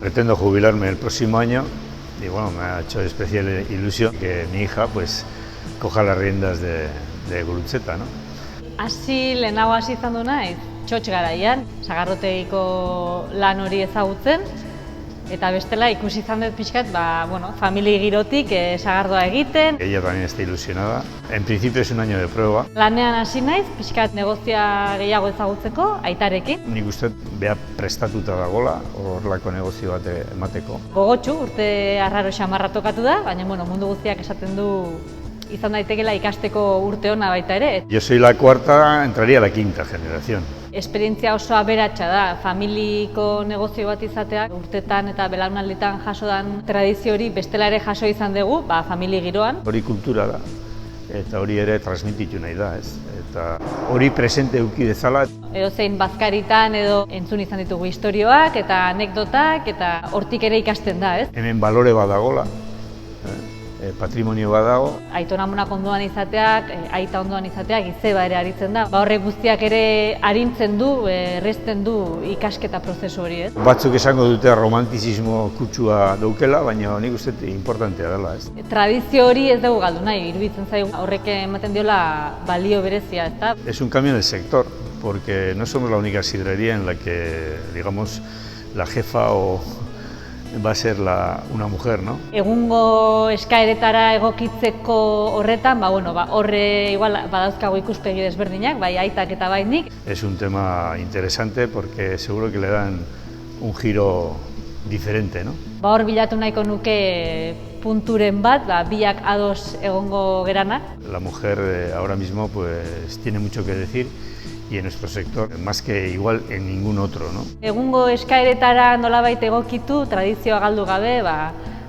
Pretendo jubilarme el próximo año y bueno, me ha hecho especial ilusión que mi hija pues coja las riendas de Gurutzeta, ¿no? Lehenago hasi izan du naiz, txotx garaian, sagardotegiko lan hori ezagutzen, eta bestela ikusi izan dut pixkat, famili girotik sagardoa egiten. Ella también está ilusionada. En principio es un año de prueba. Lanean hasi naiz, pixkat negozia gehiago ezagutzeko, aitarekin. Nik uste beha prestatuta dagoela horrelako negozio bat emateko. Gogotsu, urte arraro xamarra tokatu da, baina mundu guztiak esaten du izan daitekeela ikasteko urte ona baita ere. Yo soy la cuarta, entraría a la quinta generación. Esperientzia oso aberatsa da, familiko negozio bat izateak, urtetan eta belaunalditan jaso dan tradizio hori bestela ere jaso izan dugu, famili giroan. Hori kultura da, eta hori ere transmititu nahi da, ez? Eta hori presente eduki dezala. Edozein bazkaritan edo entzun izan ditugu istorioak eta anekdotak eta hortik ere ikasten da, ez? Hemen balore badagola, patrimonio badago. Aitona amonak ondoan izateak, aita ondoan izateak izeba ere aritzen da. Horrek guztiak ere arintzen du, errezten du ikasketa prozesu hori, ez? Batzuk esango dute romantizismo kutsua daukela, baina nik uste importantea dela, ez? Tradizio hori ez dugu galdu nahi, iruditzen zaigu horrek ematen diola balio berezia, ezta? Es un cambio en el sector, porque no somos la única sidrería en la que, digamos, la jefa va a ser una mujer, ¿no? Egungo eskaeretara egokitzeko horretan, horre igual badauzkago ikuspegi desberdinak, bai aitak eta bai nik. Es un tema interesante porque seguro que le dan un giro diferente, ¿no? Hor bilatu nahiko nuke punturen bat, biak ados egongo geranak. La mujer ahora mismo pues tiene mucho que decir y en nuestro sector, más que igual en ningún otro, ¿no? Egungo eskaeretara nolabait egokitu, tradizioa galdu gabe,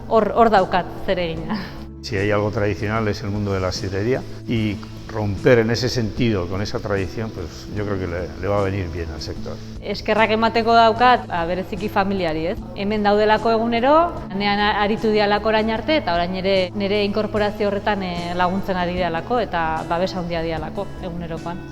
hor daukat zeregina. Si hay algo tradicional es el mundo de la sidrería y romper en ese sentido con esa tradición, pues yo creo que le va a venir bien al sector. Eskerrak emateko daukat, bereziki familiari, ez? Hemen daudelako egunero, lanean aritu dialako orain arte, eta orain ere nire inkorporazio horretan laguntzen ari dialako eta babes handia dialako egunerokoan.